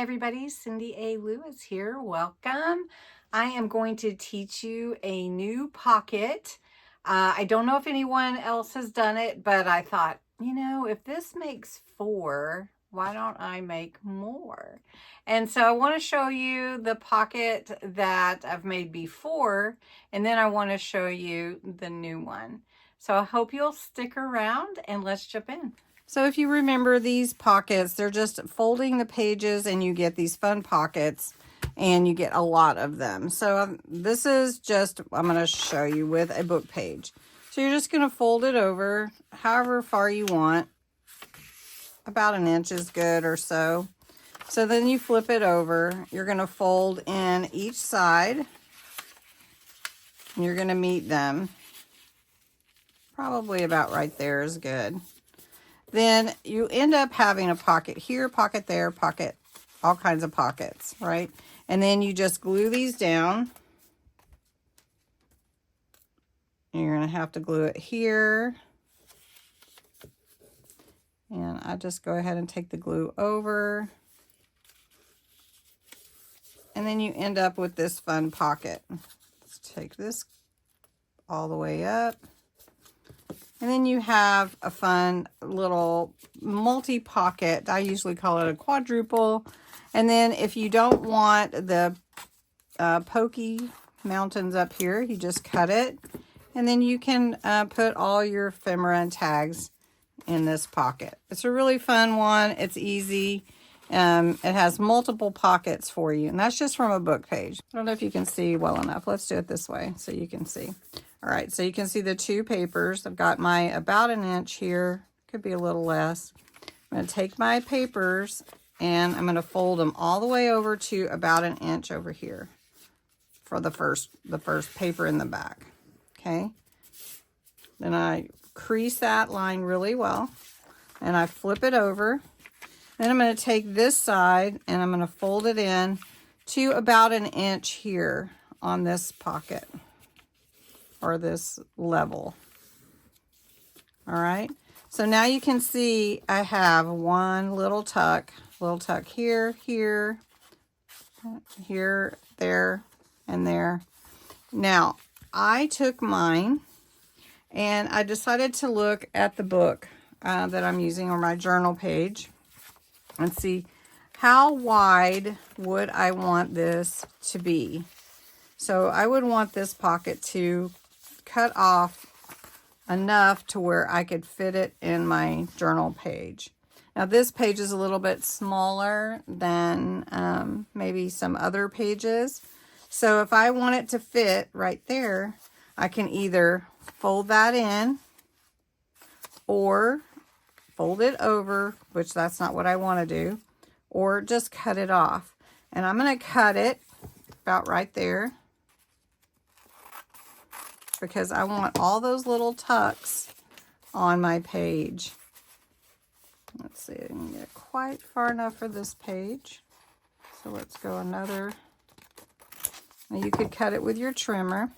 everybody, Cindy A. Lewis here. Welcome. I am going to teach you a new pocket. I don't know if anyone else has done it, but I thought, if this makes 4, why don't I make more? And so I want to show you the pocket that I've made before, and then I want to show you the new one. So I hope you'll stick around and let's jump in. So if you remember these pockets, they're just folding the pages and you get these fun pockets and you get a lot of them. So this is just, I'm going to show you with a book page. So you're just going to fold it over however far you want. About an inch is good or so. So then you flip it over. You're going to fold in each side. And you're going to meet them. Probably about right there is good. Then you end up having a pocket here, pocket there, pocket, all kinds of pockets, right? And then you just glue these down. You're going to have to glue it here. And I just go ahead and take the glue over. And then you end up with this fun pocket. Let's take this all the way up. And then you have a fun little multi-pocket. I usually call it a quadruple. And then if you don't want the pokey mountains up here, you just cut it. And then you can put all your ephemera and tags in this pocket. It's a really fun one. It's easy. It has multiple pockets for you. And that's just from a book page. I don't know if you can see well enough. Let's do it this way so you can see. All right, so you can see the 2 papers. I've got my about an inch here. Could be a little less. I'm going to take my papers and I'm going to fold them all the way over to about an inch over here for the first paper in the back. Okay. Then I crease that line really well and I flip it over. Then I'm going to take this side and I'm going to fold it in to about an inch here on this pocket. Or this level. All right. So now you can see I have one little tuck here, here, here, there, and there. Now, I took mine and I decided to look at the book that I'm using on my journal page and see how wide would I want this to be. So I would want this pocket to cut off enough to where I could fit it in my journal page. Now this page is a little bit smaller than maybe some other pages. So if I want it to fit right there, I can either fold that in or fold it over, which that's not what I want to do, or just cut it off. And I'm going to cut it about right there, because I want all those little tucks on my page. Let's see, I can get quite far enough for this page. So let's go another. Now you could cut it with your trimmer.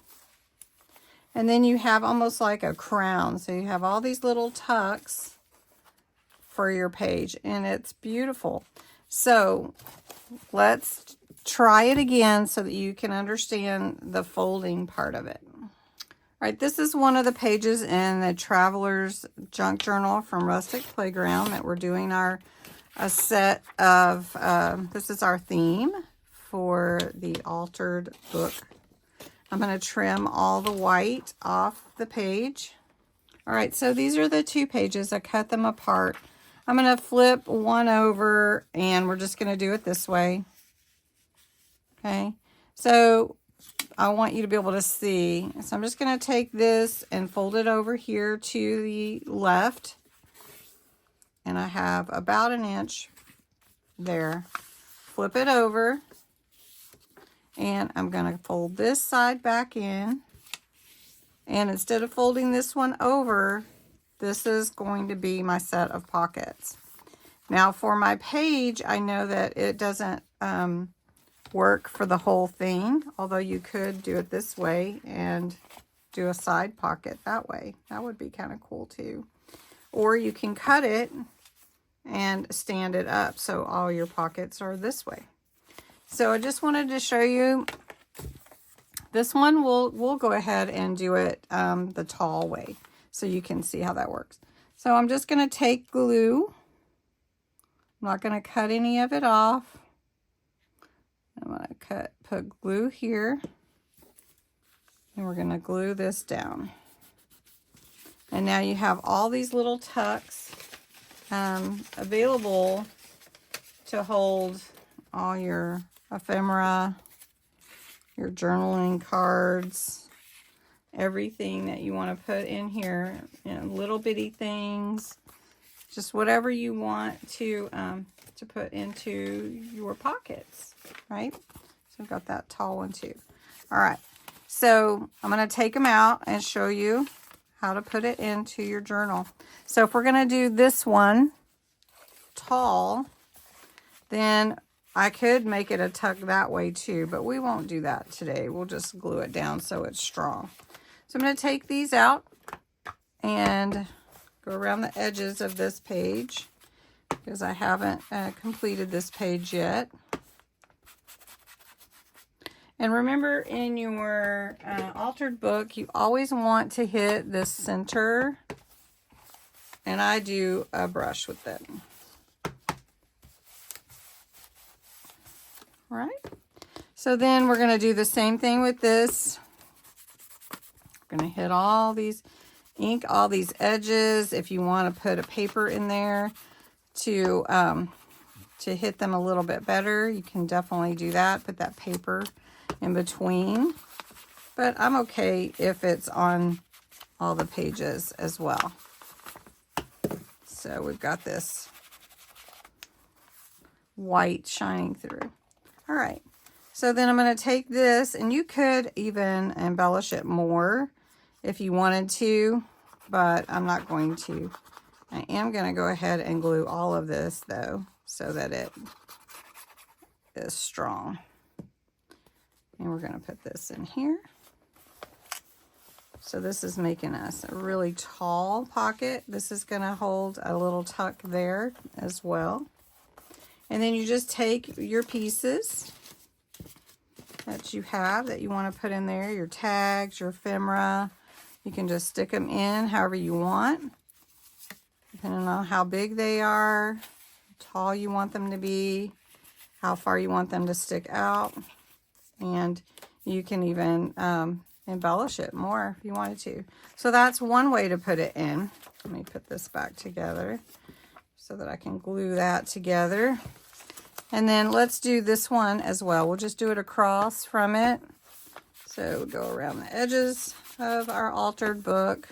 And then you have almost like a crown. So you have all these little tucks for your page. And it's beautiful. So let's try it again so that you can understand the folding part of it. All right, this is one of the pages in the Traveler's Junk Journal from Rustic Playground that we're doing a set of, this is our theme for the altered book. I'm going to trim all the white off the page. All right, so these are the 2 pages. I cut them apart. I'm going to flip one over and we're just going to do it this way. Okay, so I want you to be able to see. So I'm just going to take this and fold it over here to the left. And I have about an inch there. Flip it over. And I'm going to fold this side back in. And instead of folding this one over, this is going to be my set of pockets. Now for my page, I know that it doesn't work for the whole thing, although you could do it this way and do a side pocket that way. That would be kind of cool too. Or you can cut it and stand it up so all your pockets are this way. So I just wanted to show you this one. We'll go ahead and do it the tall way so you can see how that works. So I'm just going to take glue. I'm not going to cut any of it off. I'm going to put glue here, and we're going to glue this down. And now you have all these little tucks available to hold all your ephemera, your journaling cards, everything that you want to put in here, little bitty things, just whatever you want to put into your pockets, right? So I've got that tall one too. All right, so I'm going to take them out and show you how to put it into your journal. So if we're going to do this one tall, then I could make it a tuck that way too, but we won't do that today. We'll just glue it down so it's strong. So I'm going to take these out and go around the edges of this page because I haven't completed this page yet. And remember, in your altered book, you always want to hit this center, and I do a brush with it. All right, so then we're going to do the same thing with this. We're going to hit all these, ink all these edges. If you want to put a paper in there to hit them a little bit better, you can definitely do that. Put that paper in between, but I'm okay if it's on all the pages as well. So we've got this white shining through. All right, so then I'm going to take this, and you could even embellish it more if you wanted to, but I'm not going to. I am going to go ahead and glue all of this though, so that it is strong. And we're going to put this in here. So this is making us a really tall pocket. This is going to hold a little tuck there as well. And then you just take your pieces that you have that you want to put in there, your tags, your ephemera. You can just stick them in however you want, depending on how big they are, how tall you want them to be, how far you want them to stick out. And you can even embellish it more if you wanted to. So that's one way to put it in. Let me put this back together so that I can glue that together. And then let's do this one as well. We'll just do it across from it. So we'll go around the edges of our altered book.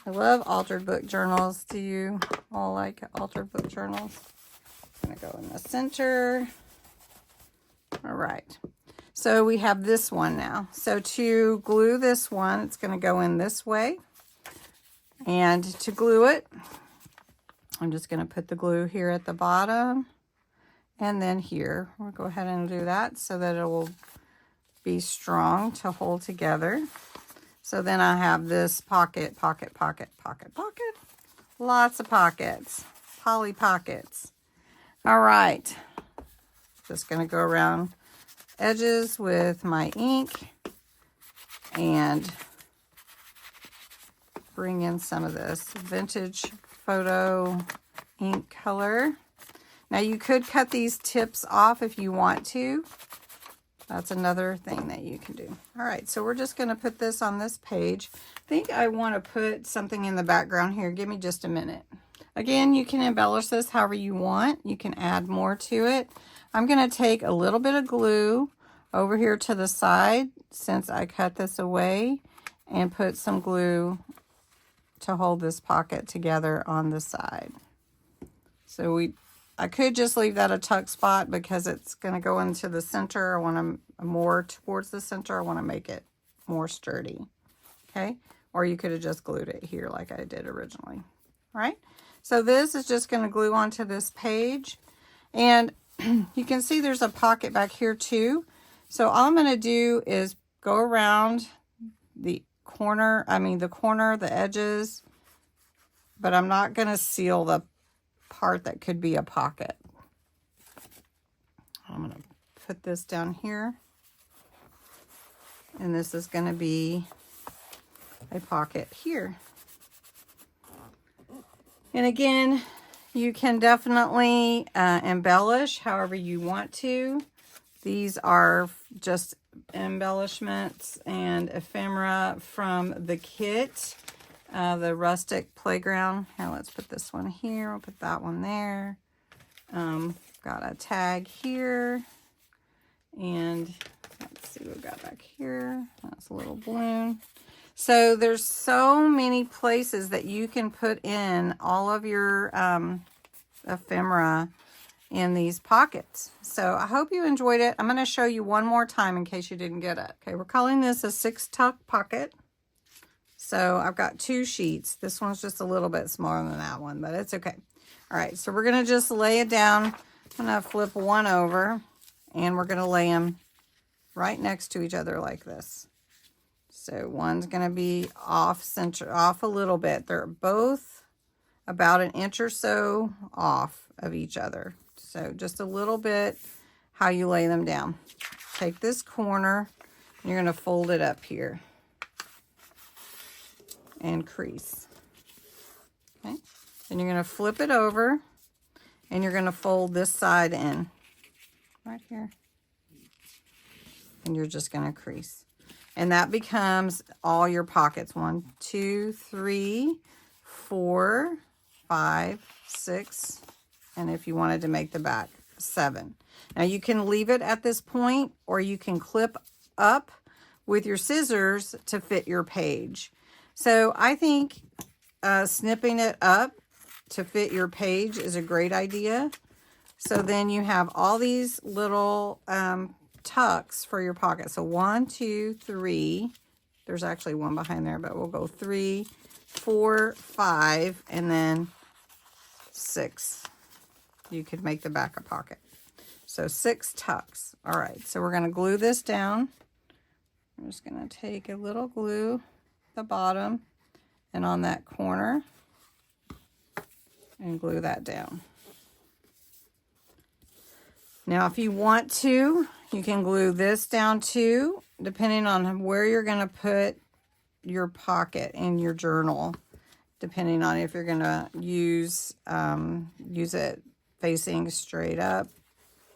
I love altered book journals. Do you all like altered book journals? I'm going to go in the center. All right, so we have this one now. So to glue this one, it's going to go in this way. And to glue it, I'm just going to put the glue here at the bottom. And then here, we'll go ahead and do that so that it will be strong to hold together. So then I have this pocket, pocket, pocket, pocket, pocket. Lots of pockets, Polly Pockets. All right. Just going to go around edges with my ink and bring in some of this vintage photo ink color. Now you could cut these tips off if you want to. That's another thing that you can do. All right, so we're just going to put this on this page. I think I want to put something in the background here. Give me just a minute. Again, you can embellish this however you want. You can add more to it. I'm going to take a little bit of glue over here to the side since I cut this away and put some glue to hold this pocket together on the side. So I could just leave that a tuck spot because it's going to go into the center. I want to more towards the center. I want to make it more sturdy. Okay. Or you could have just glued it here like I did originally. All right. So this is just going to glue onto this page. And you can see there's a pocket back here too. So all I'm going to do is go around the corner, the edges, but I'm not going to seal part that could be a pocket. I'm going to put this down here. And this is going to be a pocket here. And again, you can definitely embellish however you want to. These are just embellishments and ephemera from the kit, the Rustic Playground. Here, let's put this one here. We'll put that one there. Got a tag here. And let's see what we've got back here. That's a little balloon. So there's so many places that you can put in all of your ephemera in these pockets. So I hope you enjoyed it. I'm going to show you one more time in case you didn't get it. Okay, we're calling this a 6-tuck pocket. So I've got 2 sheets. This one's just a little bit smaller than that one, but it's okay. All right, so we're going to just lay it down. I'm going to flip one over, and we're going to lay them right next to each other like this. So one's going to be off center, off a little bit. They're both about an inch or so off of each other. So just a little bit how you lay them down. Take this corner, and you're going to fold it up here and crease. Okay. Then you're going to flip it over, and you're going to fold this side in right here. And you're just going to crease. And that becomes all your pockets. 1, 2, 3, 4, 5, 6, and if you wanted to make the back, 7. Now you can leave it at this point, or you can clip up with your scissors to fit your page. So I think snipping it up to fit your page is a great idea. So then you have all these little tucks for your pocket. So 1, 2, 3. There's actually one behind there, but we'll go 3, 4, 5, and then 6. You could make the back a pocket. So 6 tucks. All right, so we're going to glue this down. I'm just going to take a little glue at the bottom and on that corner and glue that down. Now, if you want to, you can glue this down too, depending on where you're going to put your pocket in your journal, depending on if you're going to use it facing straight up,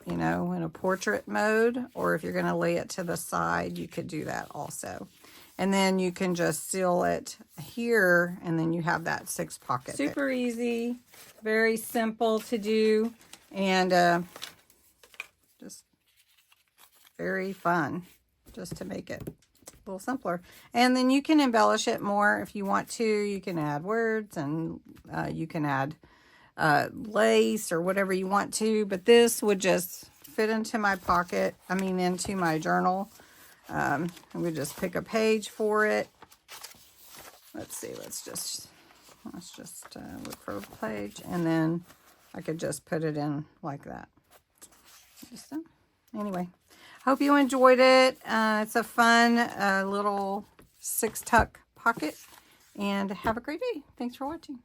you know, in a portrait mode, or if you're going to lay it to the side, you could do that also. And then you can just seal it here, and then you have that 6 pocket. Super easy, very simple to do, and just very fun just to make it a little simpler. And then you can embellish it more if you want to. You can add words, and you can add lace or whatever you want to, but this would just fit into my pocket, into my journal. And we just pick a page for it. Let's see, let's just look for a page, and then I could just put it in like that. Anyway, hope you enjoyed it. It's a fun little 6-tuck pocket, and have a great day. Thanks for watching.